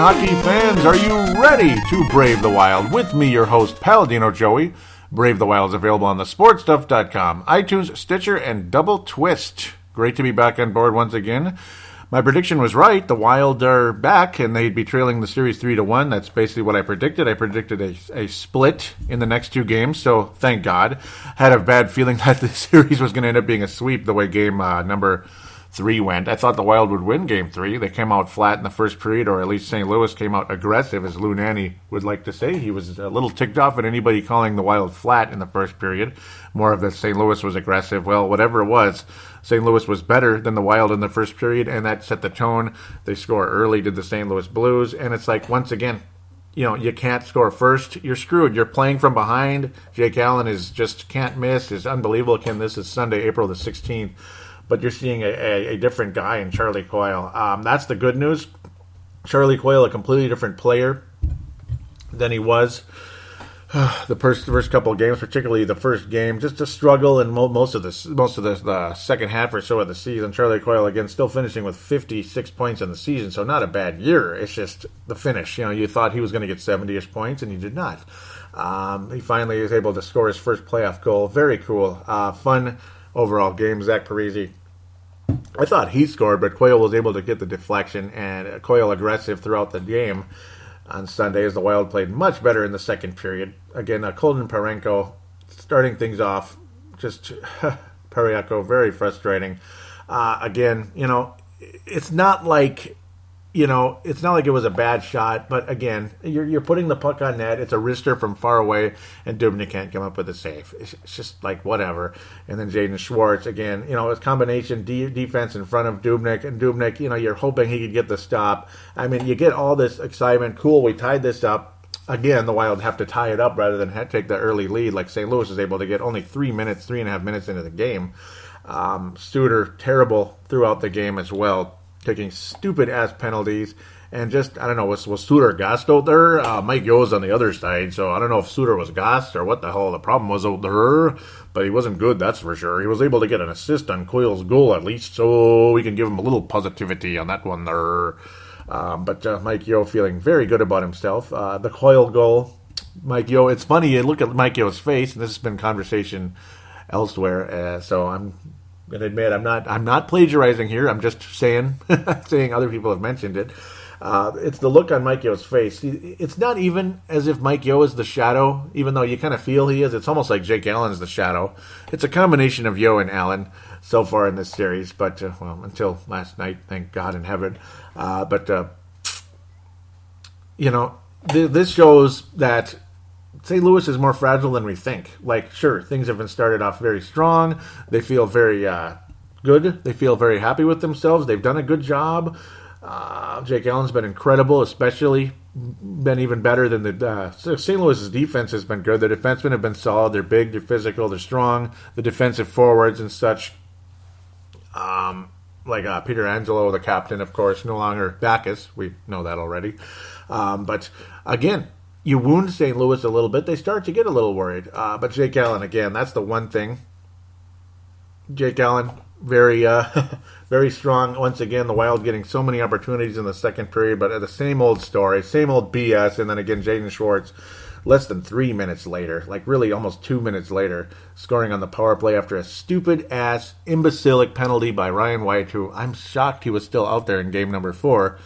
hockey fans, are you ready to brave the wild? With me, your host, Paladino Joey. Brave the Wild is available on thesportstuff.com, iTunes, Stitcher, and Double Twist. Great to be back on board once again. My prediction was right. The Wild are back, and they'd be trailing the series 3-1. That's basically what I predicted. I predicted a split in the next two games, so thank God. Had a bad feeling that the series was going to end up being a sweep the way game number 3 went. I thought the Wild would win game 3. They came out flat in the first period, or at least St. Louis came out aggressive, as Lou Nanne would like to say. He was a little ticked off at anybody calling the Wild flat in the first period. More of that St. Louis was aggressive. Well, whatever it was, St. Louis was better than the Wild in the first period, and that set the tone. They score early, did the St. Louis Blues, and it's like, once again, you can't score first, you're screwed. You're playing from behind. Jake Allen is just can't miss. Is unbelievable. Again, this is Sunday, April the 16th. But you're seeing a different guy in Charlie Coyle. That's the good news. Charlie Coyle, a completely different player than he was the first couple of games, particularly the first game. Just a struggle in most of the second half or so of the season. Charlie Coyle, again, still finishing with 56 points in the season, so not a bad year. It's just the finish. You thought he was going to get 70-ish points, and he did not. He finally is able to score his first playoff goal. Very cool. Fun overall game. Zach Parise, I thought he scored, but Coyle was able to get the deflection, and Coyle aggressive throughout the game on Sunday as the Wild played much better in the second period. Again, Colton Parayko starting things off, just Parayko, very frustrating. Again, it's not like it was a bad shot, but again, you're putting the puck on net. It's a wrister from far away, and Dubnyk can't come up with a save. It's just like whatever. And then Jaden Schwartz, again, it's combination defense in front of Dubnyk, and Dubnyk, you're hoping he could get the stop. I mean, you get all this excitement. Cool, we tied this up. Again, the Wild have to tie it up rather than take the early lead like St. Louis is able to get only 3.5 minutes into the game. Suter, terrible throughout the game as well, taking stupid-ass penalties, and just, I don't know, was Suter gassed out there? Mike Yo's on the other side, so I don't know if Suter was gassed or what the hell the problem was out there, but he wasn't good, that's for sure. He was able to get an assist on Coyle's goal at least, so we can give him a little positivity on that one there. But Mike Yo feeling very good about himself. The Coyle goal, Mike Yo, it's funny, you look at Mike Yo's face, and this has been conversation elsewhere, so I'm going to admit I'm not plagiarizing here. I'm just saying other people have mentioned it. It's the look on Mike Yo's face. It's not even as if Mike Yo is the shadow, even though you kind of feel he is. It's almost like Jake Allen is the shadow. It's a combination of Yo and Allen so far in this series, but until last night, thank God in heaven. This shows that St. Louis is more fragile than we think. Like, sure, things have been started off very strong. They feel very good. They feel very happy with themselves. They've done a good job. Jake Allen's been incredible, especially been even better than the St. Louis's defense has been good. The defensemen have been solid. They're big, they're physical, they're strong. The defensive forwards and such, like Peter Angelo, the captain, of course, no longer Bacchus. We know that already. But again, you wound St. Louis a little bit, they start to get a little worried. But Jake Allen, again, that's the one thing. Jake Allen, very very strong. Once again, the Wild getting so many opportunities in the second period, but the same old story, same old BS. And then again, Jaden Schwartz, less than 3 minutes later, like really almost 2 minutes later, scoring on the power play after a stupid-ass, imbecilic penalty by Ryan White, who I'm shocked he was still out there in game number 4.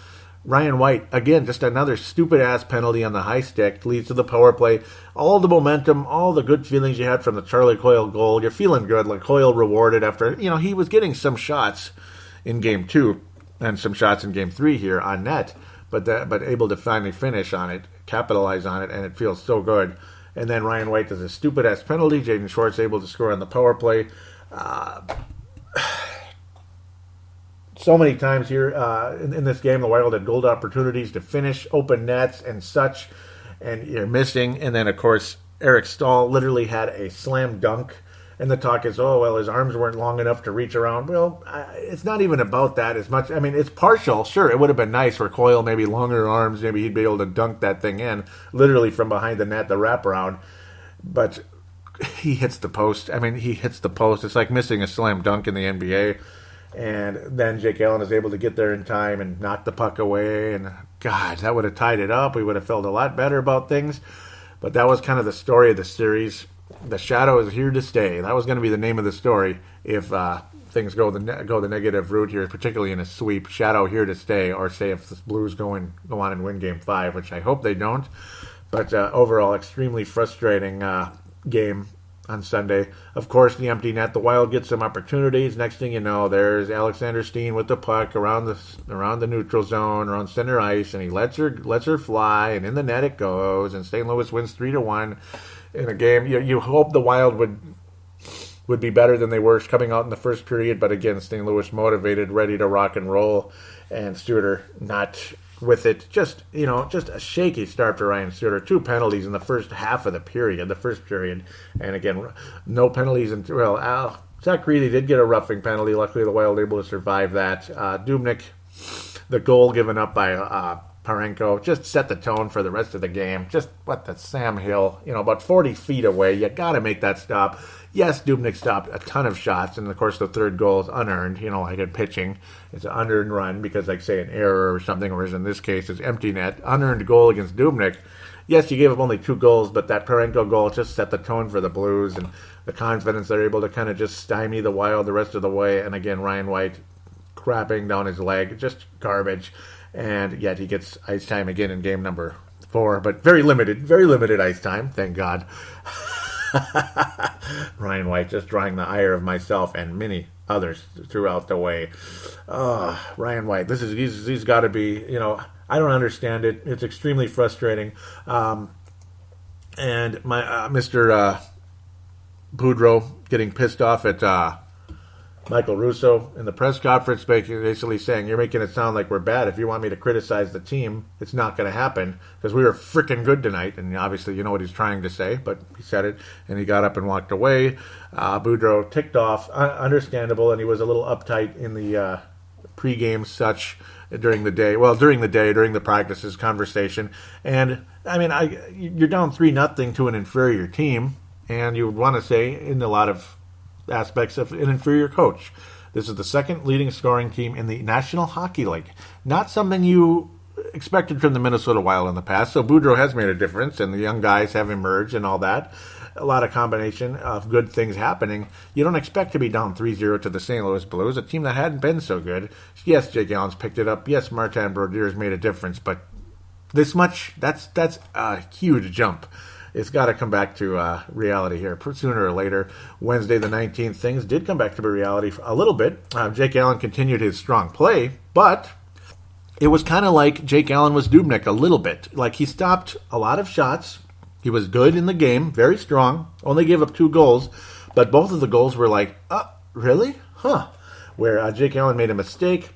Ryan White, again, just another stupid-ass penalty on the high stick, leads to the power play. All the momentum, all the good feelings you had from the Charlie Coyle goal, you're feeling good. Like Coyle rewarded after, he was getting some shots in game 2 and some shots in game 3 here on net, but able to finally finish on it, capitalize on it, and it feels so good. And then Ryan White does a stupid-ass penalty. Jaden Schwartz able to score on the power play. So many times here in this game, the Wild had gold opportunities to finish, open nets and such, and you're missing. And then, of course, Eric Staal literally had a slam dunk, and the talk is, his arms weren't long enough to reach around. Well, it's not even about that as much. I mean, it's partial. Sure, it would have been nice for Coyle, maybe longer arms, maybe he'd be able to dunk that thing in, literally from behind the net, the wraparound. But he hits the post. I mean, he hits the post. It's like missing a slam dunk in the NBA. And then Jake Allen is able to get there in time and knock the puck away. And God, that would have tied it up. We would have felt a lot better about things. But that was kind of the story of the series. The shadow is here to stay. That was going to be the name of the story if things go the negative route here, particularly in a sweep. Shadow here to stay, or say if the Blues go on and win Game 5, which I hope they don't. But overall, extremely frustrating game on Sunday. Of course, the empty net. The Wild get some opportunities. Next thing you know, there's Alexander Steen with the puck around the neutral zone, around center ice, and he lets her fly, and in the net it goes. And St. Louis wins 3-1 in a game. You hope the Wild would be better than they were coming out in the first period, but again, St. Louis motivated, ready to rock and roll, and Studer not with it. Just a shaky start for Ryan Studer. 2 penalties in the first half of the first period. And again, no penalties until, Zach Greeley did get a roughing penalty. Luckily, the Wild able to survive that. Dubnyk, the goal given up by Parenko, just set the tone for the rest of the game. Just what the Sam Hill, about 40 feet away. You got to make that stop. Yes, Dubnyk stopped a ton of shots, and of course the third goal is unearned, like in pitching. It's an unearned run because, like, say, an error or something, whereas in this case it's empty net. Unearned goal against Dubnyk. Yes, you gave up only 2 goals, but that Parenko goal just set the tone for the Blues, and the confidence they're able to kind of just stymie the Wild the rest of the way. And again, Ryan White crapping down his leg, just garbage. And yet he gets ice time again in game number 4, but very limited ice time, thank God. Ryan White just drawing the ire of myself and many others throughout the way. Ryan White, he's got to be, I don't understand it. It's extremely frustrating. And my Mr. Boudreau getting pissed off at Michael Russo in the press conference, basically saying, you're making it sound like we're bad. If you want me to criticize the team, it's not going to happen because we were freaking good tonight. And obviously, you know what he's trying to say, but he said it, and he got up and walked away. Boudreau ticked off, understandable, and he was a little uptight in the pregame such during the practices conversation. And, I mean, you're down 3-0 to an inferior team, and you would want to say in a lot of aspects of an inferior coach. This is the second leading scoring team in the National Hockey League. Not something you expected from the Minnesota Wild in the past. So Boudreau has made a difference, and the young guys have emerged and all that. A lot of combination of good things happening. You don't expect to be down 3-0 to the St. Louis Blues, a team that hadn't been so good. Yes, Jake Allen's picked it up. Yes, Martin Brodeur's made a difference, but this much, that's a huge jump. It's got to come back to reality here sooner or later. Wednesday the 19th, things did come back to reality a little bit. Jake Allen continued his strong play, but it was kind of like Jake Allen was Dubnyk a little bit. Like, he stopped a lot of shots. He was good in the game, very strong. Only gave up 2 goals, but both of the goals were like, really? Huh. Where Jake Allen made a mistake.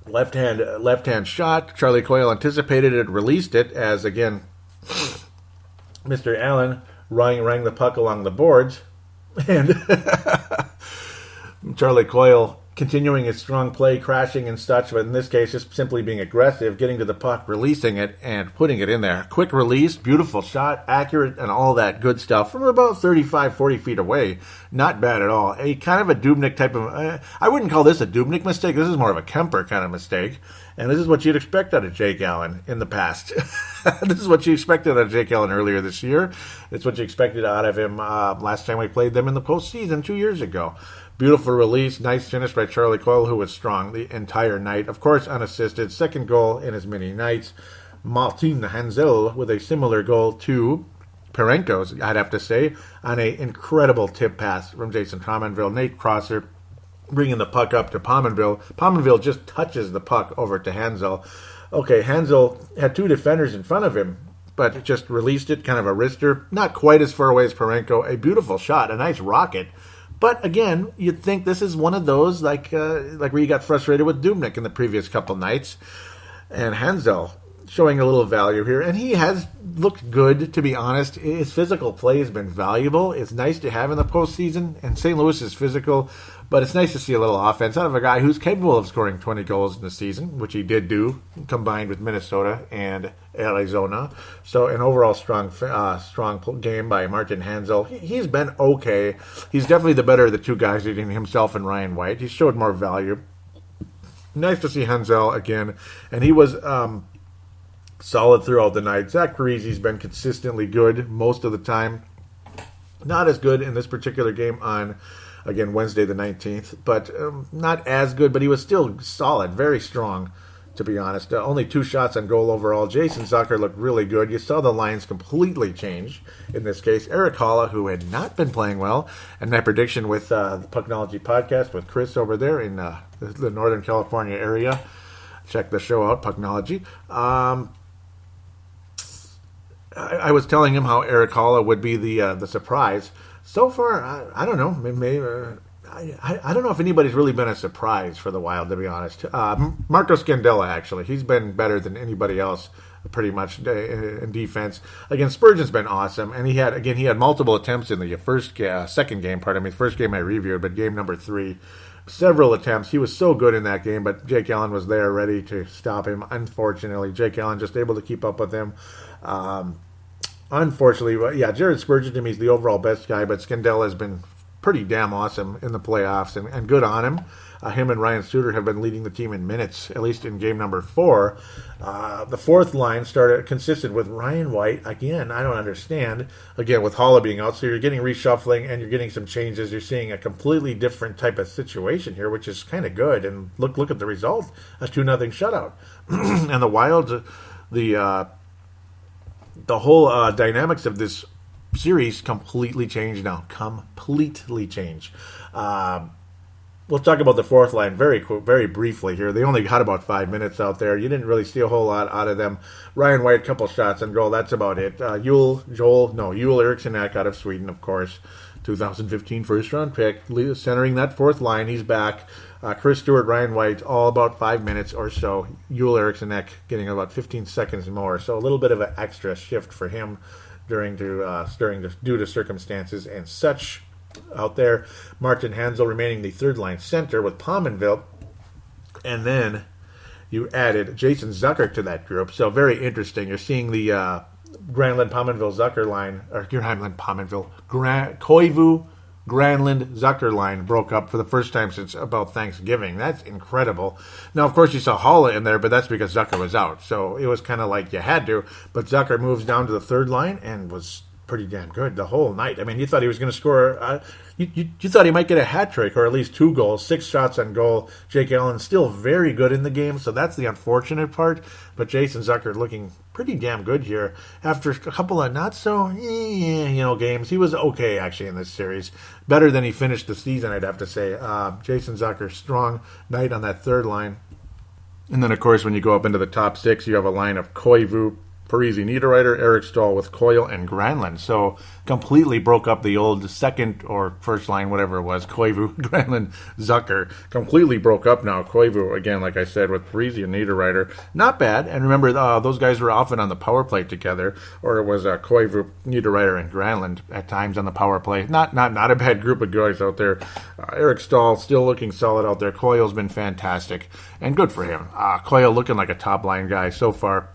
Left hand shot. Charlie Coyle anticipated it, released it as, again, Mr. Allen rang the puck along the boards, and Charlie Coyle continuing his strong play, crashing and such, but in this case just simply being aggressive, getting to the puck, releasing it, and putting it in there. Quick release, beautiful shot, accurate, and all that good stuff from about 35, 40 feet away. Not bad at all. A kind of a Dubnyk type of... I wouldn't call this a Dubnyk mistake. This is more of a Kemper kind of mistake. And this is what you'd expect out of Jake Allen in the past. This is what you expected out of Jake Allen earlier this year. It's what you expected out of him last time we played them in the postseason 2 years ago. Beautiful release, nice finish by Charlie Coyle, who was strong the entire night. Of course, unassisted. Second goal in as many nights. Martin Hanzal with a similar goal to Parenko's, I'd have to say, on an incredible tip pass from Jason Pominville. Nate Crosser bringing the puck up to Pominville. Pominville just touches the puck over to Hanzal. Okay, Hanzal had 2 defenders in front of him, but just released it, kind of a wrister. Not quite as far away as Parenko. A beautiful shot, a nice rocket. But again, you'd think this is one of those like where you got frustrated with Dubnyk in the previous couple nights. And Hanzal showing a little value here. And he has looked good, to be honest. His physical play has been valuable. It's nice to have in the postseason. And St. Louis is physical. But it's nice to see a little offense out of a guy who's capable of scoring 20 goals in the season, which he did do, combined with Minnesota and Arizona. So an overall strong game by Martin Hanzal. He's been okay. He's definitely the better of the 2 guys, leading himself and Ryan White. He showed more value. Nice to see Hanzal again. And he was solid throughout the night. Zach Parise's been consistently good most of the time. Not as good in this particular game on, again, Wednesday the 19th, but not as good, but he was still solid, very strong, to be honest. Only 2 shots on goal overall. Jason Zucker looked really good. You saw the lines completely change in this case. Eric Holla, who had not been playing well, and my prediction with the Pucknology podcast with Chris over there in the Northern California area. Check the show out, Pucknology. I was telling him how Eric Holla would be the surprise. So far, I don't know. Maybe, I don't know if anybody's really been a surprise for the Wild, to be honest. Marco Scandella, actually. He's been better than anybody else, pretty much, in defense. Again, Spurgeon's been awesome. And he had multiple attempts in the second game part. I mean, first game I reviewed, but game number 3, several attempts. He was so good in that game, but Jake Allen was there ready to stop him. Unfortunately, Jake Allen just able to keep up with him. Unfortunately, yeah, Jared Spurgeon to me is the overall best guy, but Scandella has been pretty damn awesome in the playoffs, and good on him. Him and Ryan Suter have been leading the team in minutes, at least in game number 4. The fourth line consisted with Ryan White. Again, I don't understand. Again, with Holla being out, so you're getting reshuffling and you're getting some changes. You're seeing a completely different type of situation here, which is kind of good. And look at the result, a 2-0 shutout. And the Wild, the whole dynamics of this series completely changed now. Completely changed. We'll talk about the fourth line very briefly here. They only got about 5 minutes out there. You didn't really see a whole lot out of them. Ryan White, couple shots on goal. That's about it. Joel Eriksson out of Sweden, of course. 2015 first-round pick, centering that fourth line. He's back. Chris Stewart, Ryan White, all about 5 minutes or so. Joel Eriksson getting about 15 seconds more. So a little bit of an extra shift for him due to circumstances and such out there. Martin Hansel remaining the third-line center with Pominville. And then you added Jason Zucker to that group. So very interesting. You're seeing the Granlund-Pominville-Zucker line, or Granlund-Pominville, Koivu, Granlund-Zucker line broke up for the first time since about Thanksgiving. That's incredible. Now, of course, you saw Holla in there, but that's because Zucker was out. So it was kind of like you had to. But Zucker moves down to the third line and was pretty damn good the whole night. I mean, you thought he was going to score. You thought he might get a hat trick or at least 2 goals, 6 shots on goal. Jake Allen still very good in the game, so that's the unfortunate part. But Jason Zucker looking pretty damn good here after a couple of not so games. He was okay actually in this series, better than he finished the season, I'd have to say. Jason Zucker, strong night on that third line. And then of course when you go up into the top 6, you have a line of Koivu, Parise, Niederreiter, Eric Staal with Coyle and Granlund. So completely broke up the old second or first line, whatever it was, Koivu, Granlund, Zucker. Completely broke up now. Koivu, again, like I said, with Parise and Niederreiter. Not bad. And remember, those guys were often on the power play together, or it was Koivu, Niederreiter, and Granlund at times on the power play. Not a bad group of guys out there. Eric Staal still looking solid out there. Coyle's been fantastic, and good for him. Coyle looking like a top line guy so far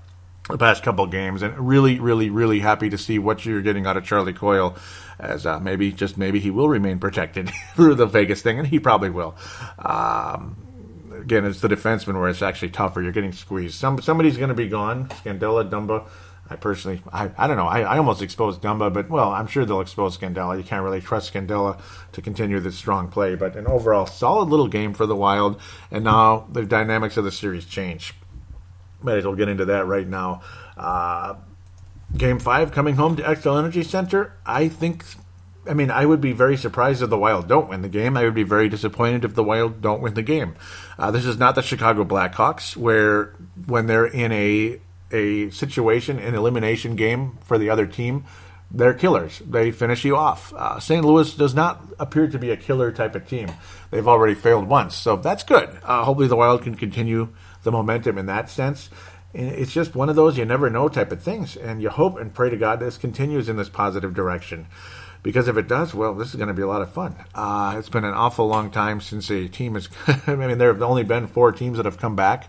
the past couple games, and really, really, really happy to see what you're getting out of Charlie Coyle, as maybe he will remain protected through the Vegas thing, and he probably will. Again, it's the defenseman where it's actually tougher. You're getting squeezed. Somebody's going to be gone. Scandella, Dumba. I don't know. I almost exposed Dumba, but, well, I'm sure they'll expose Scandella. You can't really trust Scandella to continue this strong play, but an overall solid little game for the Wild, and now the dynamics of the series change. Might as well get into that right now. Game 5 coming home to Xcel Energy Center. I would be very surprised if the Wild don't win the game. I would be very disappointed if the Wild don't win the game. This is not the Chicago Blackhawks, where when they're in a situation, an elimination game for the other team, they're killers. They finish you off. St. Louis does not appear to be a killer type of team. They've already failed once, so that's good. Hopefully the Wild can continue the momentum in that sense. It's just one of those you never know type of things, and you hope and pray to God this continues in this positive direction, because if it does, well, this is going to be a lot of fun. It's been an awful long time since a team has there have only been 4 teams that have come back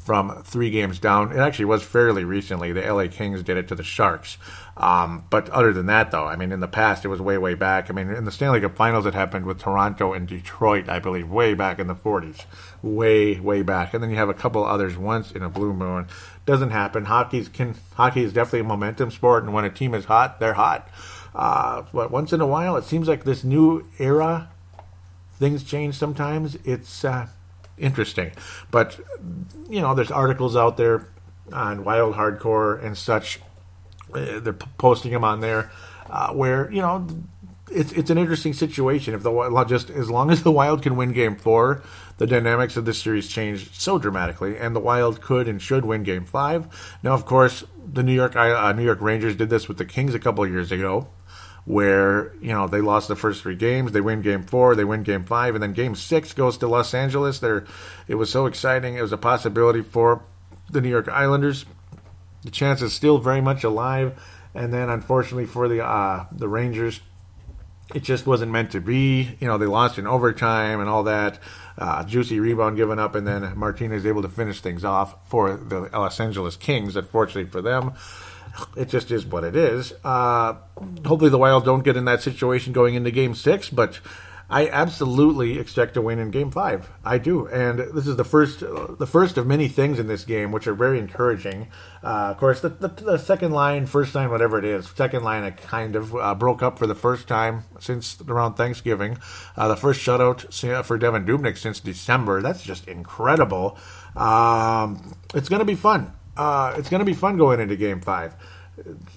from 3 games down. It actually was fairly recently. The LA Kings did it to the Sharks. But other than that, though, I mean, in the past, it was way, way back. I mean, in the Stanley Cup Finals, it happened with Toronto and Detroit, I believe, way back in the 40s. Way, way back. And then you have a couple others once in a blue moon. Doesn't happen. Hockey is definitely a momentum sport, and when a team is hot, they're hot. But once in a while, it seems like this new era, things change sometimes. It's interesting. But, there's articles out there on Wild Hardcore and such. They're posting them on there where, it's an interesting situation. If just as long as the Wild can win Game 4, the dynamics of this series change so dramatically, and the Wild could and should win Game 5. Now, of course, the New York Rangers did this with the Kings a couple of years ago, where, they lost the first 3 games. They win Game 4, they win Game 5, and then Game 6 goes to Los Angeles. It was so exciting. It was a possibility for the New York Islanders. The chance is still very much alive. And then, unfortunately for the Rangers, it just wasn't meant to be. They lost in overtime and all that. Juicy rebound given up, and then Martinez able to finish things off for the Los Angeles Kings. Unfortunately for them, it just is what it is. Hopefully the Wild don't get in that situation going into Game 6, but I absolutely expect to win in Game 5. I do, and this is the first of many things in this game, which are very encouraging. Of course, the second line, first line, whatever it is, second line, it kind of broke up for the first time since around Thanksgiving. The first shutout for Devin Dubnyk since December. That's just incredible. It's going to be fun. It's going to be fun going into Game 5.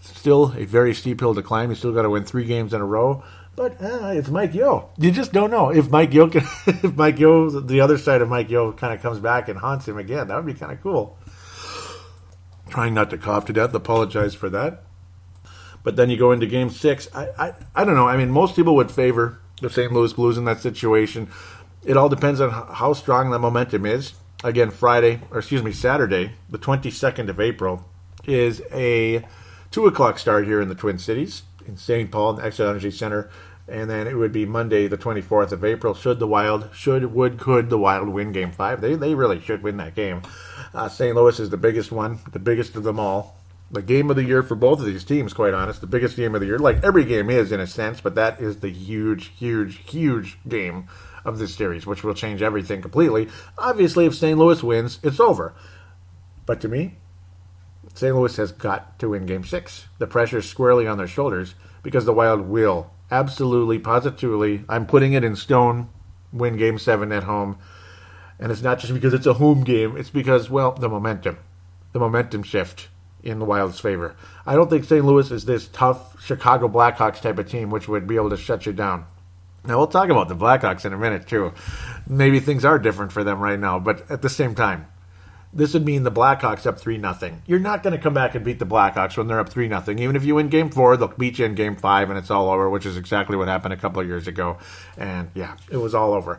Still a very steep hill to climb. You still got to win 3 games in a row. But it's Mike Yeo. You just don't know if Mike Yeo, the other side of Mike Yeo kind of comes back and haunts him again. That would be kind of cool. Trying not to cough to death. Apologize for that. But then you go into Game 6. I don't know. I mean, most people would favor the St. Louis Blues in that situation. It all depends on how strong the momentum is. Again, Saturday, the 22nd of April, is a 2 o'clock start here in the Twin Cities, in St. Paul, in the Exxon Energy Center. And then it would be Monday, the 24th of April. Could the Wild win Game 5? They really should win that game. St. Louis is the biggest one, the biggest of them all. The game of the year for both of these teams, quite honest. The biggest game of the year. Like every game is, in a sense, but that is the huge, huge, huge game of this series, which will change everything completely. Obviously, if St. Louis wins, it's over. But to me, St. Louis has got to win Game 6. The pressure is squarely on their shoulders because the Wild will absolutely, positively, I'm putting it in stone, win Game 7 at home. And it's not just because it's a home game. It's because, the momentum shift in the Wild's favor. I don't think St. Louis is this tough Chicago Blackhawks type of team which would be able to shut you down. Now, we'll talk about the Blackhawks in a minute, too. Maybe things are different for them right now, but at the same time, this would mean the Blackhawks up 3-0. You're not going to come back and beat the Blackhawks when they're up 3-0. Even if you win Game 4, they'll beat you in Game 5, and it's all over, which is exactly what happened a couple of years ago. And, it was all over.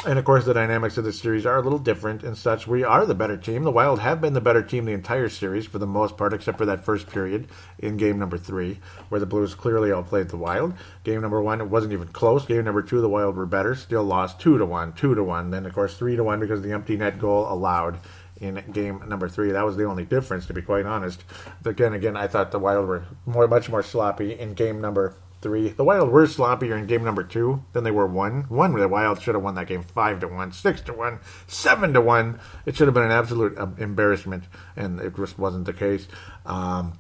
And, of course, the dynamics of this series are a little different and such. We are the better team. The Wild have been the better team the entire series for the most part, except for that first period in Game number 3, where the Blues clearly outplayed the Wild. Game number 1, it wasn't even close. Game number 2, the Wild were better. Still lost 2-1. Then, of course, 3-1 because of the empty net goal allowed in Game number 3. That was the only difference, to be quite honest. Again, I thought the Wild were much more sloppy in Game number 3. The Wild were sloppier in Game number 2 than they were 1. The Wild should have won that game 5-1, 6-1, 7-1. It should have been an absolute embarrassment, and it just wasn't the case. But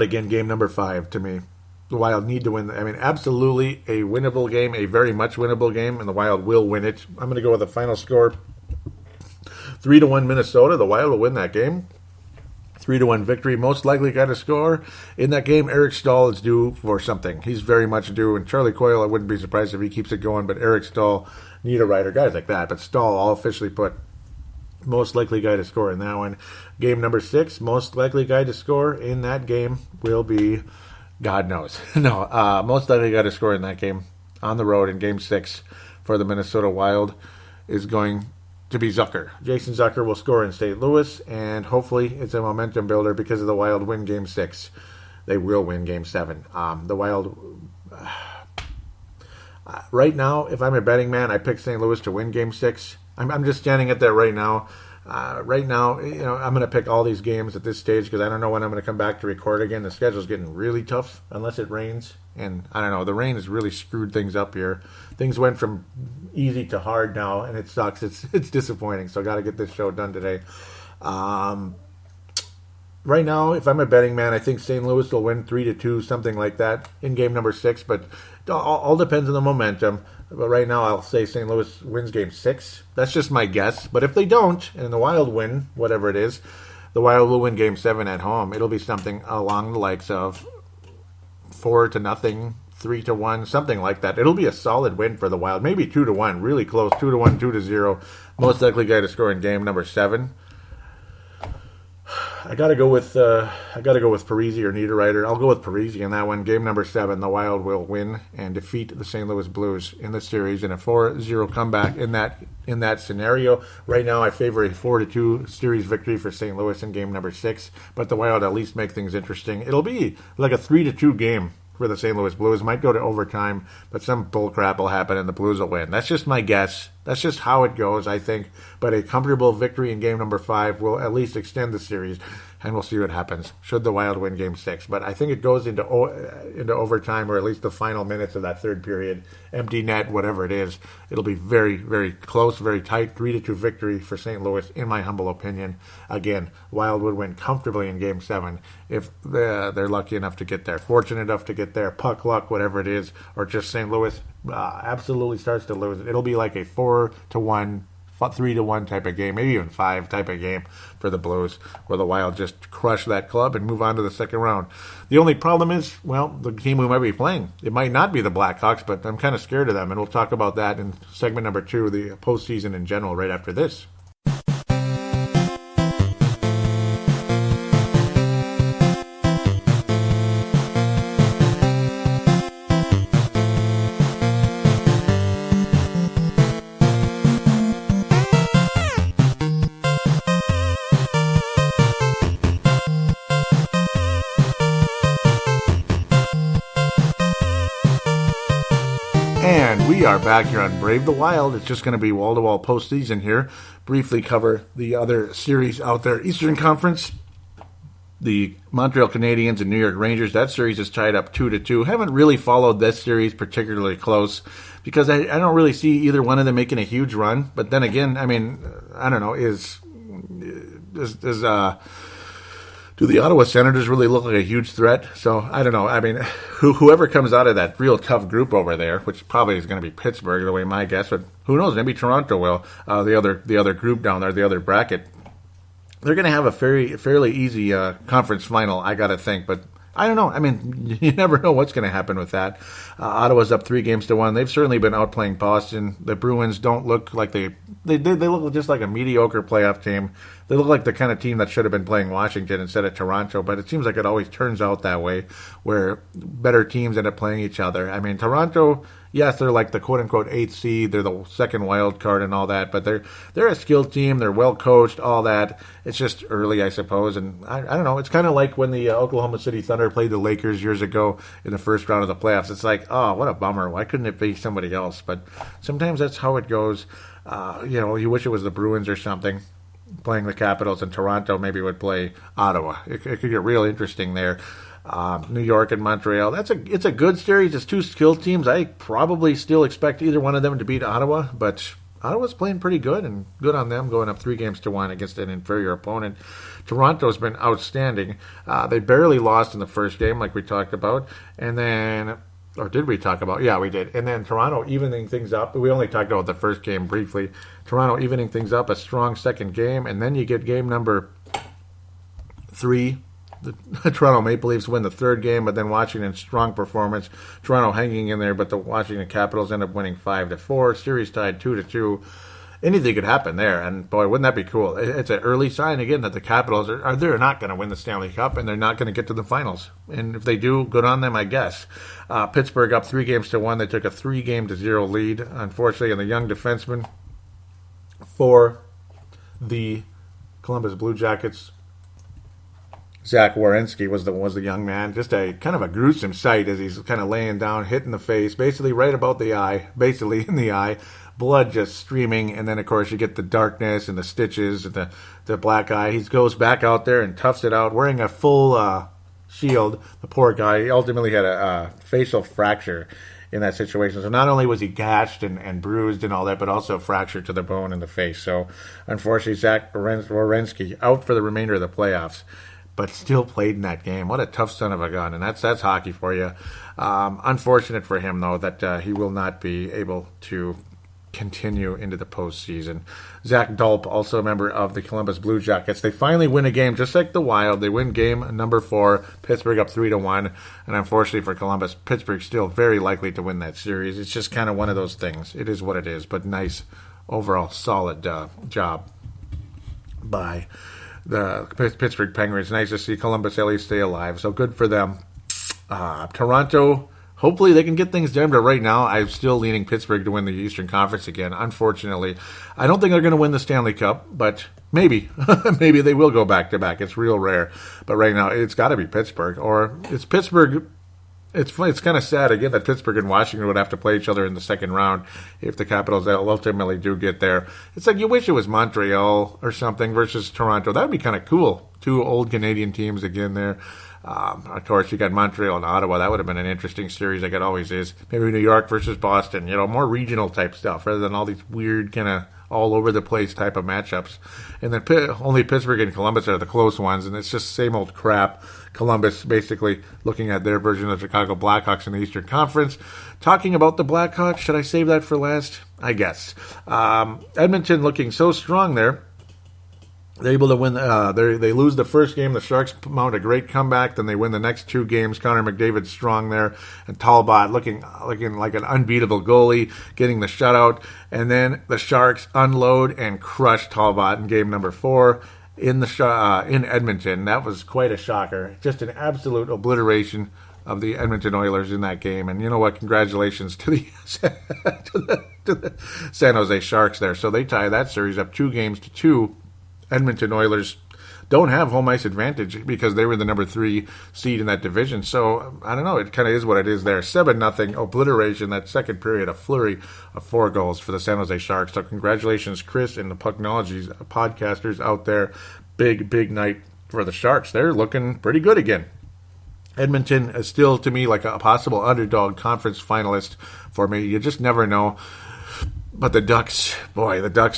again, Game number 5, to me, the Wild need to win. I mean, absolutely a winnable game, a very much winnable game, and the Wild will win it. I'm going to go with the final score, 3-1 Minnesota. The Wild will win that game. 3-1 victory. Most likely guy to score in that game, Eric Staal, is due for something. He's very much due. And Charlie Coyle, I wouldn't be surprised if he keeps it going. But Eric Staal, Niederreiter, guys like that. But Staal, all officially put most likely guy to score in that one. Game number 6, most likely guy to score in that game will be, God knows. Most likely guy to score in that game on the road in Game 6 for the Minnesota Wild is going to be Zucker. Jason Zucker will score in St. Louis, and hopefully it's a momentum builder because of the Wild win Game 6. They will win Game 7. The Wild, Right now, if I'm a betting man, I pick St. Louis to win Game 6. I'm just standing at that right now. Right now, I'm going to pick all these games at this stage because I don't know when I'm going to come back to record again. The schedule's getting really tough unless it rains. And I don't know, the rain has really screwed things up here. Things went from easy to hard now, and it sucks. It's disappointing. So I got to get this show done today. Right now, if I'm a betting man, I think St. Louis will win 3-2, something like that, in game number 6. But all depends on the momentum. But right now, I'll say St. Louis wins game 6. That's just my guess. But if they don't, and the Wild win, whatever it is, the Wild will win game 7 at home. It'll be something along the likes of 4-0, 3-1, something like that. It'll be a solid win for the Wild. Maybe 2-1, really close, 2-1, 2-0. Most likely guy to score in game number 7. I gotta go with Parise or Niederreiter. I'll go with Parise in that one. Game number 7, the Wild will win and defeat the St. Louis Blues in the series in a 4-0 comeback. In that scenario, right now I favor a 4-2 series victory for St. Louis in game number 6. But the Wild at least make things interesting. It'll be like a 3-2 game for the St. Louis Blues. Might go to overtime, but some bullcrap will happen and the Blues will win. That's just my guess. That's just how it goes, I think. But a comfortable victory in game number 5 will at least extend the series, and we'll see what happens should the Wild win game 6. But I think it goes into overtime, or at least the final minutes of that third period. Empty net, whatever it is. It'll be very, very close, very tight. 3-2 victory for St. Louis, in my humble opinion. Again, Wild would win comfortably in game 7 if they're lucky enough to get there. Fortunate enough to get there. Puck luck, whatever it is. Or just St. Louis absolutely starts to lose it. It'll be like a 4-1, 3-1 type of game, maybe even 5 type of game for the Blues, where the Wild just crush that club and move on to the second round. The only problem is, well, the team we might be playing. It might not be the Blackhawks, but I'm kind of scared of them, and we'll talk about that in segment number 2, the postseason in general, right after this. And we are back here on Brave the Wild. It's just going to be wall-to-wall postseason here. Briefly cover the other series out there. Eastern Conference, the Montreal Canadiens and New York Rangers. That series is tied up 2-2. Haven't really followed this series particularly close because I don't really see either one of them making a huge run. But then again, I mean, I don't know, do the Ottawa Senators really look like a huge threat? So, I don't know. I mean, whoever comes out of that real tough group over there, which probably is going to be Pittsburgh, the way my guess, but who knows? Maybe Toronto will. The other group down there, the other bracket, they're going to have a fairly easy conference final, I got to think. But I don't know. I mean, you never know what's going to happen with that. Ottawa's up 3-1. They've certainly been outplaying Boston. The Bruins don't look like they look just like a mediocre playoff team. They look like the kind of team that should have been playing Washington instead of Toronto, but it seems like it always turns out that way, where better teams end up playing each other. I mean, Toronto, yes, they're like the quote-unquote 8th seed. They're the second wild card and all that, but they're a skilled team. They're well-coached, all that. It's just early, I suppose, and I don't know. It's kind of like when the Oklahoma City Thunder played the Lakers years ago in the first round of the playoffs. It's like, oh, what a bummer. Why couldn't it be somebody else? But sometimes that's how it goes. You wish it was the Bruins or something playing the Capitals, and Toronto maybe would play Ottawa. It could get real interesting there. New York and Montreal. It's a good series. It's two skilled teams. I probably still expect either one of them to beat Ottawa, but Ottawa's playing pretty good, and good on them going up 3-1 against an inferior opponent. Toronto's been outstanding. They barely lost in the first game, like we talked about, and then. Or did we talk about? Yeah, we did. And then Toronto evening things up. We only talked about the first game briefly. Toronto evening things up, a strong second game. And then you get game number 3. The Toronto Maple Leafs win the third game, but then Washington, strong performance. Toronto hanging in there, but the Washington Capitals end up winning 5-4. Series tied 2-2. Anything could happen there, and boy, wouldn't that be cool? It's an early sign again that the Capitals they're not going to win the Stanley Cup, and they're not going to get to the finals. And if they do, good on them, I guess. Pittsburgh up 3-1. They took a 3-0 lead, unfortunately, and the young defenseman for the Columbus Blue Jackets Zach Werenski was the young man. Just a kind of a gruesome sight as he's kind of laying down, hit in the face, basically right about the eye, basically in the eye, blood just streaming, and then of course you get the darkness and the stitches and the black eye. He goes back out there and toughs it out, wearing a full shield. The poor guy, he ultimately had a facial fracture in that situation. So not only was he gashed and bruised and all that, but also fractured to the bone in the face. So unfortunately, Zach Werenski out for the remainder of the playoffs, but still played in that game. What a tough son of a gun, and that's hockey for you. Unfortunate for him, though, that he will not be able to continue into the postseason. Zach Dulp, also a member of the Columbus Blue Jackets. They finally win a game, just like the Wild. They win game number 4, Pittsburgh up 3-1, and unfortunately for Columbus, Pittsburgh's still very likely to win that series. It's just kind of one of those things. It is what it is, but nice overall solid job by the Pittsburgh Penguins. Nice to see Columbus at least stay alive, so good for them. Toronto, hopefully they can get things done, but right now I'm still leaning Pittsburgh to win the Eastern Conference again. Unfortunately, I don't think they're going to win the Stanley Cup, but maybe. Maybe they will go back-to-back. It's real rare. But right now it's got to be Pittsburgh, or it's Pittsburgh. It's kind of sad, again, that Pittsburgh and Washington would have to play each other in the second round if the Capitals ultimately do get there. It's like you wish it was Montreal or something versus Toronto. That would be kind of cool. 2 old Canadian teams again there. Of course, you got Montreal and Ottawa. That would have been an interesting series, like it always is. Maybe New York versus Boston. More regional type stuff rather than all these weird kind of all over the place type of matchups. And then only Pittsburgh and Columbus are the close ones, and it's just same old crap. Columbus basically looking at their version of the Chicago Blackhawks in the Eastern Conference. Talking about the Blackhawks, should I save that for last? I guess. Edmonton looking so strong there. They're able to win. They lose the first game. The Sharks mount a great comeback. Then they win the next 2 games. Connor McDavid strong there, and Talbot looking like an unbeatable goalie, getting the shutout. And then the Sharks unload and crush Talbot in game number 4 in Edmonton. That was quite a shocker. Just an absolute obliteration of the Edmonton Oilers in that game. And you know what? Congratulations to the to the San Jose Sharks there. So they tie that series up 2-2. Edmonton Oilers don't have home ice advantage because they were the number 3 seed in that division. So, I don't know. It kind of is what it is there. 7-0 obliteration. That second period, a flurry of 4 goals for the San Jose Sharks. So, congratulations, Chris and the Pucknologies podcasters out there. Big, big night for the Sharks. They're looking pretty good again. Edmonton is still, to me, like a possible underdog conference finalist for me. You just never know. But the Ducks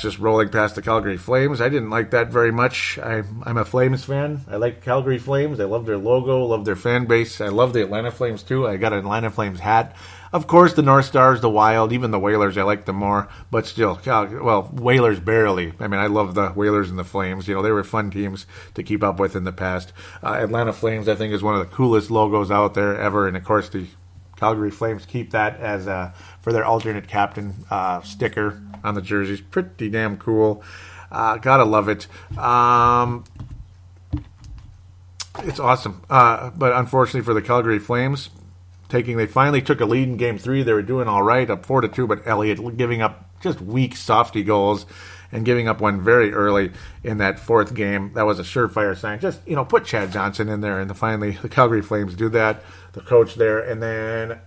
just rolling past the Calgary Flames. I didn't like that very much. I'm a Flames fan. I like Calgary Flames. I love their logo, love their fan base. I love the Atlanta Flames too. I got an Atlanta Flames hat. Of course, the North Stars, the Wild, even the Whalers, I like them more. But still, Whalers barely. I mean, I love the Whalers and the Flames. They were fun teams to keep up with in the past. Atlanta Flames, I think, is one of the coolest logos out there ever. And, of course, the Calgary Flames keep that as for their alternate captain sticker on the jerseys. Pretty damn cool. Gotta love it. It's awesome. But unfortunately for the Calgary Flames, they finally took a lead in Game 3. They were doing all right, up 4-2, but Elliott giving up just weak softy goals and giving up one very early in that 4th game. That was a surefire sign. Just, put Chad Johnson in there, and finally the Calgary Flames do that. The coach there, and then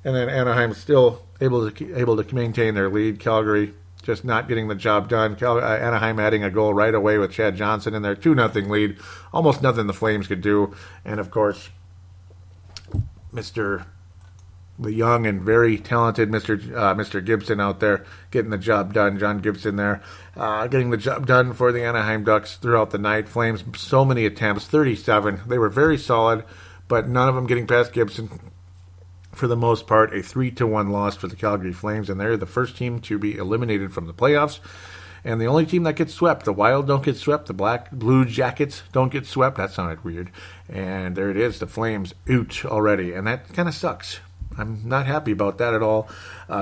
Anaheim still able to maintain their lead. Calgary just not getting the job done. Anaheim adding a goal right away with Chad Johnson in their 2-0 lead. Almost nothing the Flames could do, and of course, the young and very talented Mr. Gibson out there getting the job done. John Gibson there getting the job done for the Anaheim Ducks throughout the night. Flames, so many attempts, 37. They were very solid, but none of them getting past Gibson. For the most part, a 3-1 loss for the Calgary Flames, and they're the first team to be eliminated from the playoffs. And the only team that gets swept, the Wild don't get swept, the Blue Jackets don't get swept. That sounded weird. And there it is, the Flames out already, and that kind of sucks. I'm not happy about that at all.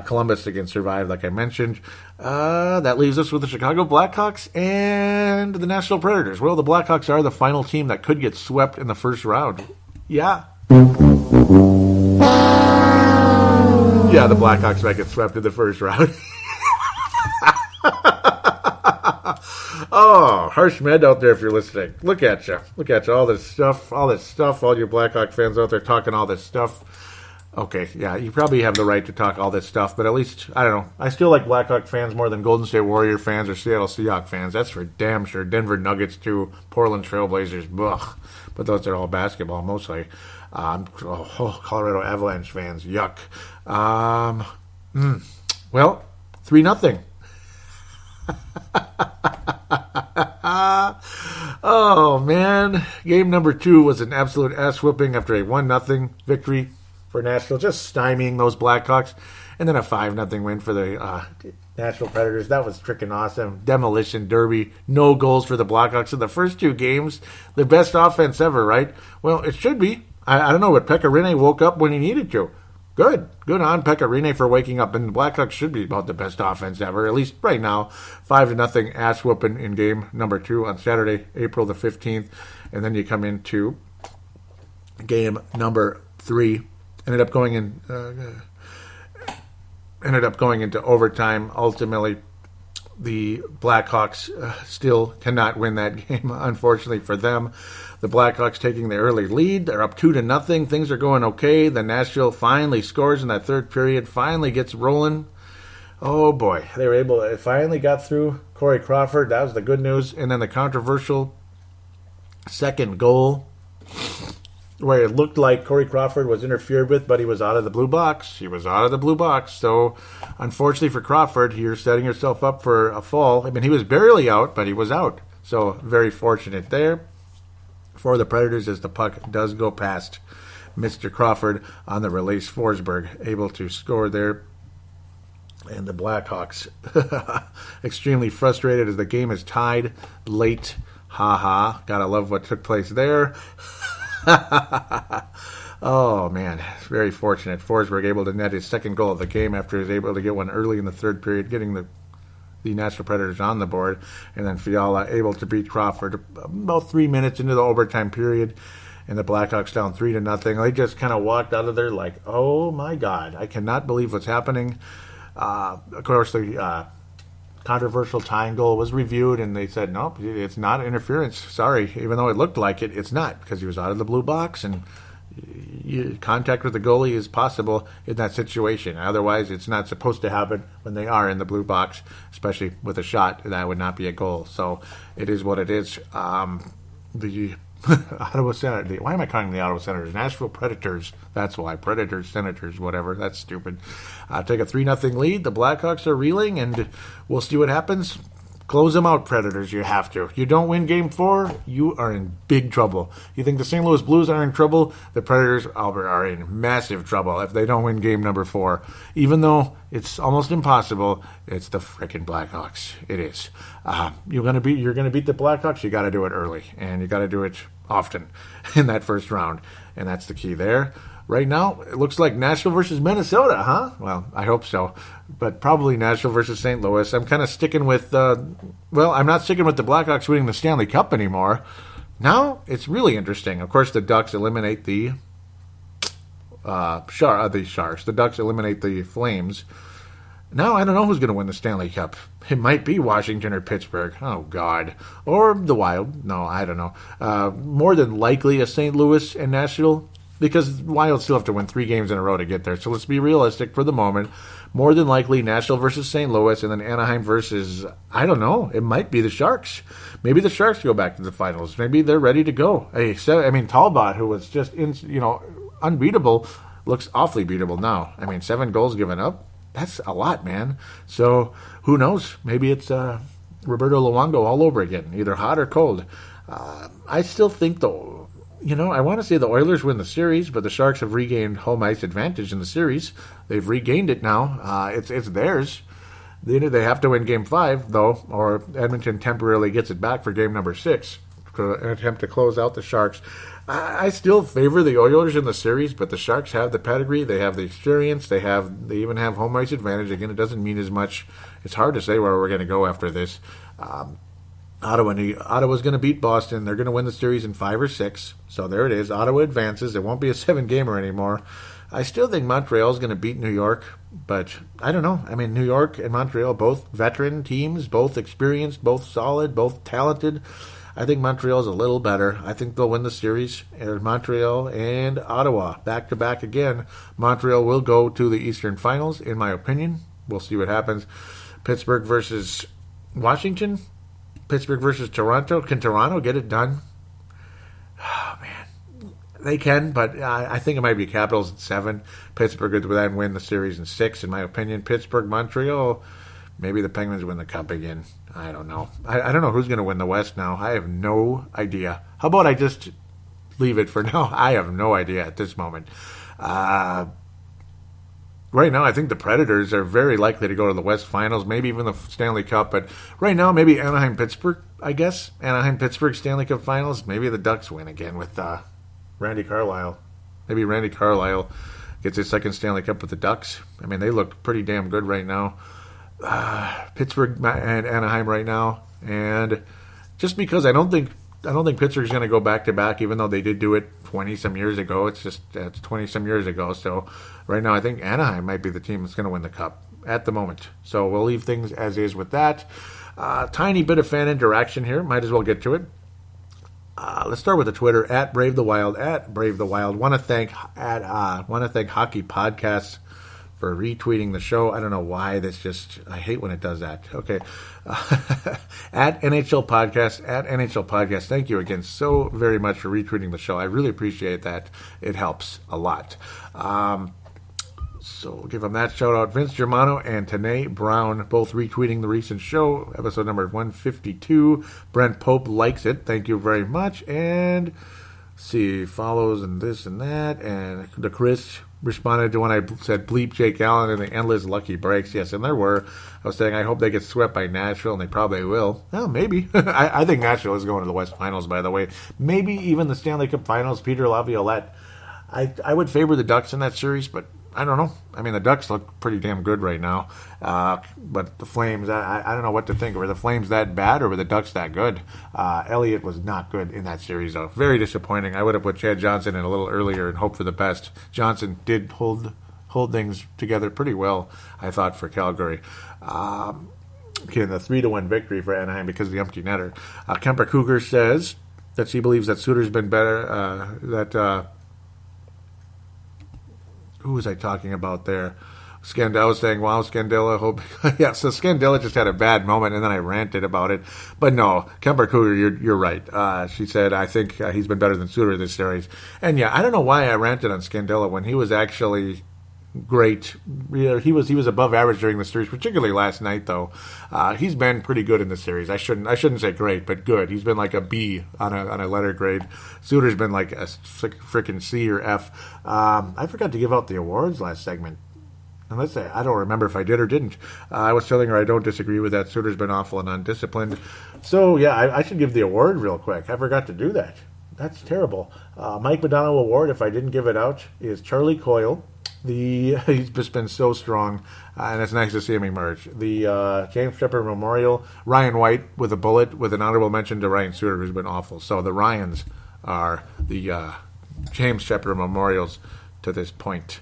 Columbus again survived, like I mentioned. That leaves us with the Chicago Blackhawks and the Nashville Predators. Well, the Blackhawks are the final team that could get swept in the first round. Yeah. Yeah, the Blackhawks might get swept in the first round. Oh, Harsh Med out there if you're listening. Look at you. Look at you. All this stuff. All you Blackhawk fans out there talking all this stuff. Okay, yeah, you probably have the right to talk all this stuff, but at least, I don't know. I still like Blackhawk fans more than Golden State Warrior fans or Seattle Seahawks fans. That's for damn sure. Denver Nuggets too. Portland Trailblazers. Ugh. But those are all basketball mostly. Colorado Avalanche fans. Yuck. Well, 3-0. Oh, man. Game number 2 was an absolute ass-whooping after a 1-0 victory for Nashville, just stymieing those Blackhawks. And then a 5-0 win for the Nashville Predators. That was freaking awesome. Demolition derby. No goals for the Blackhawks in the first 2 games. The best offense ever, right? Well, it should be. I don't know, but Pekka Rinne woke up when he needed to. Good on Pekka Rinne for waking up. And the Blackhawks should be about the best offense ever, at least right now. 5-0 ass whooping in game number 2 on Saturday, April the 15th. And then you come into game number 3. Ended up going into overtime. Ultimately, the Blackhawks still cannot win that game, unfortunately for them. The Blackhawks taking the early lead. They're up 2-0. Things are going okay. The Nashville finally scores in that third period. Finally gets rolling. Oh, boy. They were able to finally got through Corey Crawford. That was the good news. And then the controversial second goal, where it looked like Corey Crawford was interfered with, but he was out of the blue box. So, unfortunately for Crawford, you're setting yourself up for a fall. I mean, he was barely out, but he was out. So, very fortunate there for the Predators as the puck does go past Mr. Crawford on the release. Forsberg able to score there. And the Blackhawks extremely frustrated as the game is tied late. Gotta love what took place there. Oh, man. Very fortunate. Forsberg able to net his second goal of the game after he was able to get one early in the third period, getting the Nashville Predators on the board. And then Fiala able to beat Crawford about 3 minutes into the overtime period. And the Blackhawks down 3-0. They just kind of walked out of there like, oh, my God. I cannot believe what's happening. Of course, the controversial tying goal was reviewed, and they said, nope, it's not interference. Sorry. Even though it looked like it, it's not, because he was out of the blue box, and contact with the goalie is possible in that situation. Otherwise, it's not supposed to happen when they are in the blue box, especially with a shot. That would not be a goal. So it is what it is. The Ottawa Senators. Why am I calling them the Ottawa Senators? Nashville Predators. That's why. Predators, Senators, whatever. That's stupid. Take a 3-0 lead. The Blackhawks are reeling, and we'll see what happens. Close them out, Predators. You have to. You don't win Game 4, you are in big trouble. You think the St. Louis Blues are in trouble? The Predators, Albert, are in massive trouble if they don't win Game number 4. Even though it's almost impossible, it's the frickin' Blackhawks. It is. You're gonna beat the Blackhawks. You got to do it early, and you got to do it often in that first round, and that's the key there. Right now, it looks like Nashville versus Minnesota, huh? Well, I hope so. But probably Nashville versus St. Louis. I'm kind of sticking with, I'm not sticking with the Blackhawks winning the Stanley Cup anymore. Now, it's really interesting. Of course, the Ducks eliminate the Sharks. The Ducks eliminate the Flames. Now, I don't know who's going to win the Stanley Cup. It might be Washington or Pittsburgh. Oh, God. Or the Wild. No, I don't know. More than likely a St. Louis and Nashville, because Wild still have to win 3 games in a row to get there. So let's be realistic for the moment. More than likely, Nashville versus St. Louis, and then Anaheim versus, I don't know, it might be the Sharks. Maybe the Sharks go back to the finals. Maybe they're ready to go. Talbot, who was just unbeatable, looks awfully beatable now. 7 goals given up. That's a lot, man. So who knows? Maybe it's Roberto Luongo all over again, either hot or cold. I still think, though, I want to say the Oilers win the series, but the Sharks have regained home ice advantage in the series. They've regained it now. It's theirs. They have to win Game 5, though, or Edmonton temporarily gets it back for Game number 6 to attempt to close out the Sharks. I still favor the Oilers in the series, but the Sharks have the pedigree. They have the experience. They even have home ice advantage. Again, it doesn't mean as much. It's hard to say where we're going to go after this. Ottawa's going to beat Boston. They're going to win the series in 5 or 6. So there it is. Ottawa advances. It won't be a 7-gamer anymore. I still think Montreal's going to beat New York, but I don't know. I mean, New York and Montreal, both veteran teams, both experienced, both solid, both talented. I think Montreal's a little better. I think they'll win the series. And Montreal and Ottawa, back-to-back again. Montreal will go to the Eastern Finals, in my opinion. We'll see what happens. Pittsburgh versus Washington. Pittsburgh versus Toronto. Can Toronto get it done? Oh, man. They can, but I think it might be Capitals in 7. Pittsburgh would then win the series in 6, in my opinion. Pittsburgh, Montreal, maybe the Penguins win the Cup again. I don't know. I don't know who's going to win the West now. I have no idea. How about I just leave it for now? I have no idea at this moment. Right now, I think the Predators are very likely to go to the West Finals, maybe even the Stanley Cup. But right now, maybe Anaheim-Pittsburgh, I guess. Anaheim-Pittsburgh Stanley Cup Finals. Maybe the Ducks win again with Randy Carlyle. Maybe Randy Carlyle gets his second Stanley Cup with the Ducks. I mean, they look pretty damn good right now. Pittsburgh and Anaheim right now, and just because I don't think Pittsburgh's going to go back to back, even though they did do it 20-some years ago. It's 20-some years ago. So right now, I think Anaheim might be the team that's going to win the Cup at the moment. So we'll leave things as is with that. Tiny bit of fan interaction here. Might as well get to it. Let's start with the Twitter at Brave the Wild. Want to thank Hockey Podcasts for retweeting the show. I don't know why. I hate when it does that. Okay. At NHL Podcast. Thank you again so very much for retweeting the show. I really appreciate that. It helps a lot. So we'll give them that shout out. Vince Germano and Tanae Brown both retweeting the recent show, episode number 152. Brent Pope likes it. Thank you very much. And see, follows and this and that. And the Chris responded to when I said bleep Jake Allen and the endless lucky breaks. Yes, and there were. I was saying I hope they get swept by Nashville, and they probably will. Well, maybe. I think Nashville is going to the West Finals, by the way. Maybe even the Stanley Cup Finals. Peter Laviolette. I would favor the Ducks in that series, but I don't know. I mean, the Ducks look pretty damn good right now. But the Flames, I don't know what to think. Were the Flames that bad, or were the Ducks that good? Elliott was not good in that series, though. Very disappointing. I would have put Chad Johnson in a little earlier and hoped for the best. Johnson did hold things together pretty well, I thought, for Calgary. The 3-1 victory for Anaheim because of the empty netter. Kemper Cougar says that she believes that Suter's been better, who was I talking about there? Scandella was saying, wow, Scandella, hope... yeah, so Scandella just had a bad moment, and then I ranted about it. But no, Kemper Cougar, you're right. She said, I think he's been better than Suter this series. And yeah, I don't know why I ranted on Scandella when he was actually great. He was above average during the series, particularly last night, though. He's been pretty good in the series. I shouldn't say great, but good. He's been like a B on a letter grade. Suter's been like a freaking C or F. I forgot to give out the awards last segment. And let's say I don't remember if I did or didn't. I was telling her I don't disagree with that. Suter's been awful and undisciplined. So yeah, I should give the award real quick. I forgot to do that. That's terrible. Mike Madonna Award, if I didn't give it out, is Charlie Coyle. He's just been so strong, and it's nice to see him emerge. The James Shepard Memorial, Ryan White with a bullet, with an honorable mention to Ryan Suter, who's been awful. So the Ryans are the James Shepard Memorials to this point.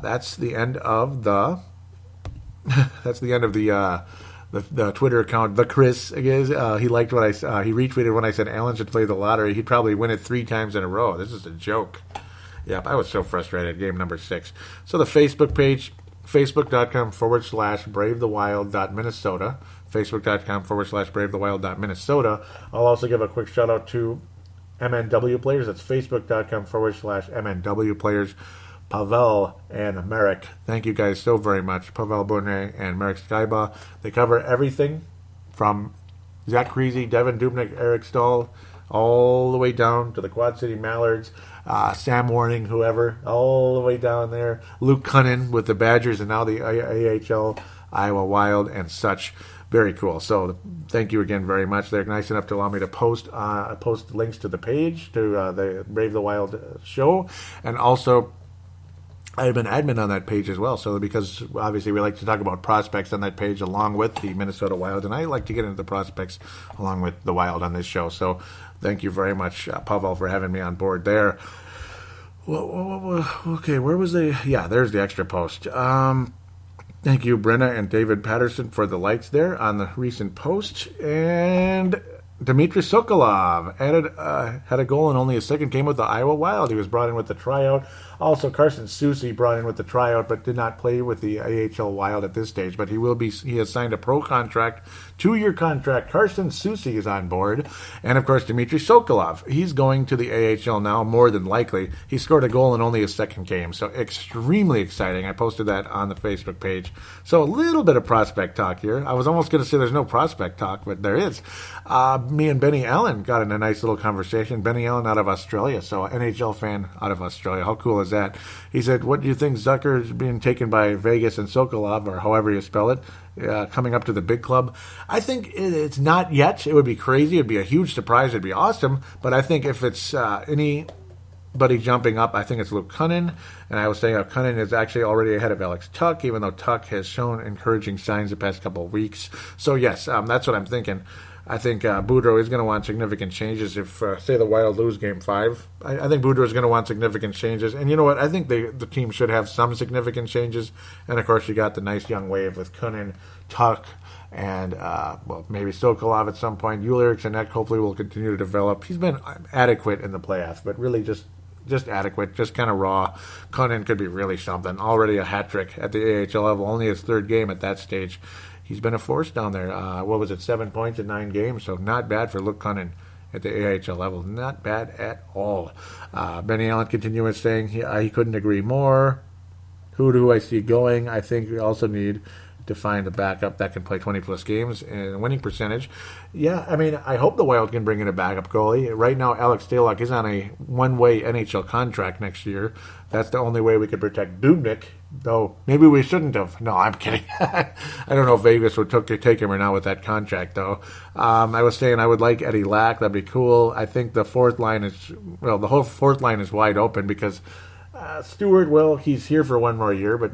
That's the end of the. That's the end of the Twitter account. The Chris, he liked what he retweeted when I said Allen should play the lottery. He'd probably win it 3 times in a row. This is a joke. Yep, I was so frustrated. Game number 6. So the Facebook page, facebook.com/bravethewild.minnesota. Facebook.com/bravethewild.minnesota. I'll also give a quick shout out to MNW players. That's facebook.com/MNW players. Pavel and Merrick. Thank you guys so very much. Pavel Bonnet and Merrick Skyba. They cover everything from Zach Creasy, Devin Dubnyk, Eric Staal, all the way down to the Quad City Mallards, Sam Warning, whoever, all the way down there. Luke Cunnin with the Badgers and now the AHL, Iowa Wild, and such. Very cool. So thank you again very much. They're nice enough to allow me to post links to the page, to the Brave the Wild show, and also I've been admin on that page as well, so because obviously we like to talk about prospects on that page along with the Minnesota Wild, and I like to get into the prospects along with the Wild on this show. So thank you very much, Pavel, for having me on board there. Okay, where was the? Yeah, there's the extra post. Thank you, Brenna and David Patterson, for the likes there on the recent post. And Dmitry Sokolov had a goal in only his second game with the Iowa Wild. He was brought in with the tryout. Also, Carson Soucy brought in with the tryout, but did not play with the AHL Wild at this stage. But he will be. He has signed a pro contract, 2-year contract. Carson Soucy is on board, and of course Dmitry Sokolov. He's going to the AHL now, more than likely. He scored a goal in only his second game, so extremely exciting. I posted that on the Facebook page. So a little bit of prospect talk here. I was almost going to say there's no prospect talk, but there is. Me and Benny Allen got in a nice little conversation. Benny Allen out of Australia, so NHL fan out of Australia. How cool is that? He said, what do you think Zucker is being taken by Vegas and Sokolov, or however you spell it, coming up to the big club? I think it's not yet. It would be crazy. It would be a huge surprise. It would be awesome. But I think if it's anybody jumping up, I think it's Luke Cunnin. And I was saying Cunnin is actually already ahead of Alex Tuck, even though Tuck has shown encouraging signs the past couple of weeks. So yes, that's what I'm thinking. I think Boudreau is going to want significant changes if, say, the Wild lose Game 5. I think Boudreau is going to want significant changes. And you know what? I think the team should have some significant changes. And, of course, you got the nice young wave with Cunnin, Tuck, and, maybe Sokolov at some point. Ulrich and Eck hopefully will continue to develop. He's been adequate in the playoffs, but really just adequate, just kind of raw. Cunnin could be really something. Already a hat trick at the AHL level, only his third game at that stage. He's been a force down there. 7 points in 9 games, so not bad for Luke Cunnin at the AHL level. Not bad at all. Benny Allen continuing saying he couldn't agree more. Who do I see going? I think we also need to find a backup that can play 20-plus games and a winning percentage. Yeah, I mean, I hope the Wild can bring in a backup goalie. Right now, Alex Staal is on a one-way NHL contract next year. That's the only way we could protect Dubnyk, though maybe we shouldn't have. No, I'm kidding. I don't know if Vegas would take him or not with that contract, though. I was saying I would like Eddie Lack. That'd be cool. I think the the whole fourth line is wide open because Stewart, he's here for one more year, but,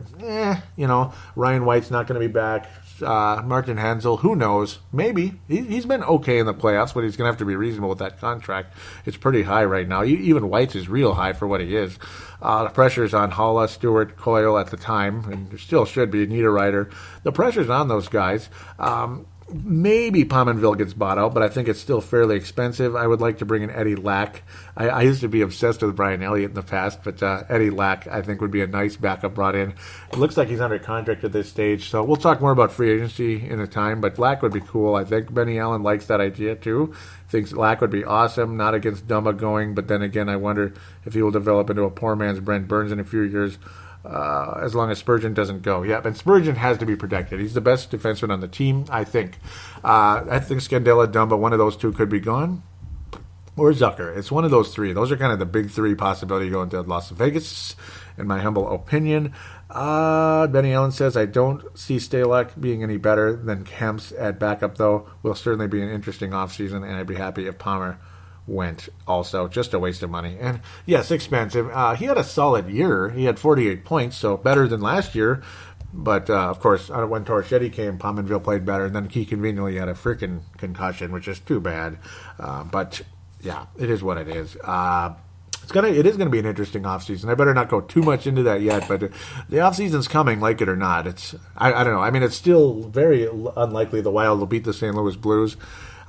Ryan White's not going to be back. Martin Hansel, who knows? Maybe. He's been okay in the playoffs, but he's going to have to be reasonable with that contract. It's pretty high right now. Even White's is real high for what he is. The pressure's on Halla, Stewart, Coyle at the time, and still should be, Niederreiter. The pressure's on those guys. Maybe Pominville gets bought out, but I think it's still fairly expensive. I would like to bring in Eddie Lack. I used to be obsessed with Brian Elliott in the past, but Eddie Lack, I think, would be a nice backup brought in. It looks like he's under contract at this stage, so we'll talk more about free agency in a time, but Lack would be cool. I think Benny Allen likes that idea, too. Thinks Lack would be awesome, not against Dubnyk going, but then again, I wonder if he will develop into a poor man's Brent Burns in a few years. As long as Spurgeon doesn't go. Yeah, but Spurgeon has to be protected. He's the best defenseman on the team, I think. I think Scandella, Dumba, one of those two could be gone. Or Zucker. It's one of those three. Those are kind of the big three possibility going to Las Vegas, in my humble opinion. Benny Allen says, I don't see Stalak being any better than Kemp's at backup, though. Will certainly be an interesting offseason, and I'd be happy if Palmer went also. Just a waste of money. And yes, expensive. He had a solid year. He had 48 points, so better than last year. But, of course, when Torchetti came, Pominville played better, and then he conveniently had a freaking concussion, which is too bad. But, yeah, it is what it is. It is going to be an interesting offseason. I better not go too much into that yet, but the offseason's coming, like it or not. I don't know. I mean, it's still very unlikely the Wild will beat the St. Louis Blues.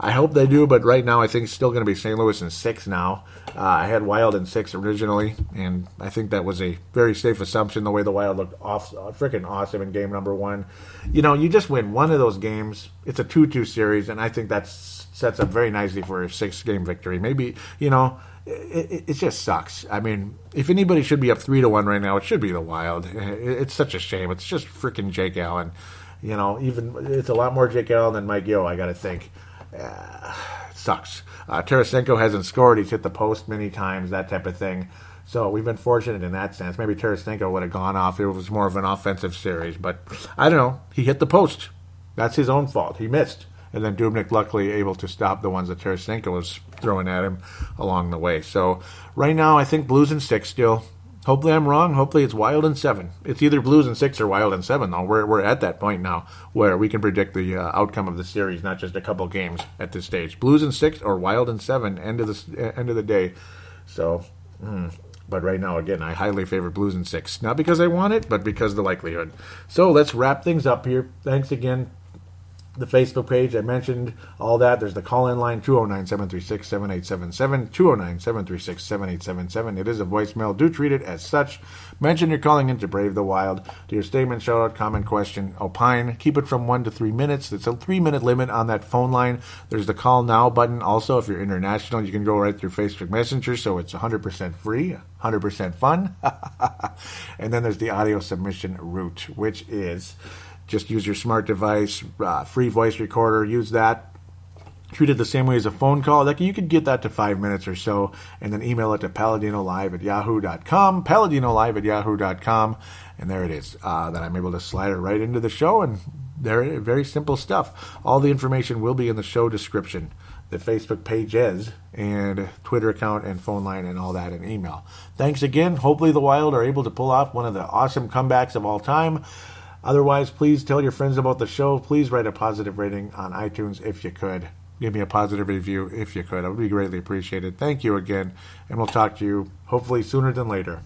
I hope they do, but right now I think it's still going to be St. Louis in 6 now. I had Wild in 6 originally, and I think that was a very safe assumption the way the Wild looked freaking awesome in game number 1. You just win one of those games. It's a 2-2 series, and I think that sets up very nicely for a 6-game victory. Maybe, it just sucks. I mean, if anybody should be up 3-1 right now, it should be the Wild. It's such a shame. It's just freaking Jake Allen. Even it's a lot more Jake Allen than Mike Yeo, I got to think. Sucks. Tarasenko hasn't scored. He's hit the post many times, that type of thing. So we've been fortunate in that sense. Maybe Tarasenko would have gone off. It was more of an offensive series. But I don't know. He hit the post. That's his own fault. He missed. And then Dubnyk luckily able to stop the ones that Tarasenko was throwing at him along the way. So right now I think Blues in 6 still. Hopefully I'm wrong. Hopefully it's Wild in 7. It's either Blues in 6 or Wild in 7, though. We're at that point now where we can predict the outcome of the series, not just a couple games at this stage. Blues in 6 or Wild in 7, end of the day. So But right now, again, I highly favor Blues in 6. Not because I want it, but because of the likelihood. So let's wrap things up here. Thanks again. The Facebook page, I mentioned all that. There's the call-in line, 209-736-7877, 209-736-7877. It is a voicemail. Do treat it as such. Mention you're calling in to Brave the Wild. Do your statement, shout-out, comment, question, opine. Keep it from 1 to 3 minutes. It's a 3-minute limit on that phone line. There's the Call Now button. Also, if you're international, you can go right through Facebook Messenger, so it's 100% free, 100% fun. And then there's the audio submission route, which is... just use your smart device, free voice recorder, use that. Treat it the same way as a phone call. Like you could get that to 5 minutes or so, and then email it to paladinolive@yahoo.com, paladinolive@yahoo.com, and there it is. Then I'm able to slide it right into the show, and there, very simple stuff. All the information will be in the show description. The Facebook page is, and Twitter account and phone line and all that, and email. Thanks again. Hopefully the Wild are able to pull off one of the awesome comebacks of all time. Otherwise, please tell your friends about the show. Please write a positive rating on iTunes if you could. Give me a positive review if you could. I would be greatly appreciated. Thank you again, and we'll talk to you hopefully sooner than later.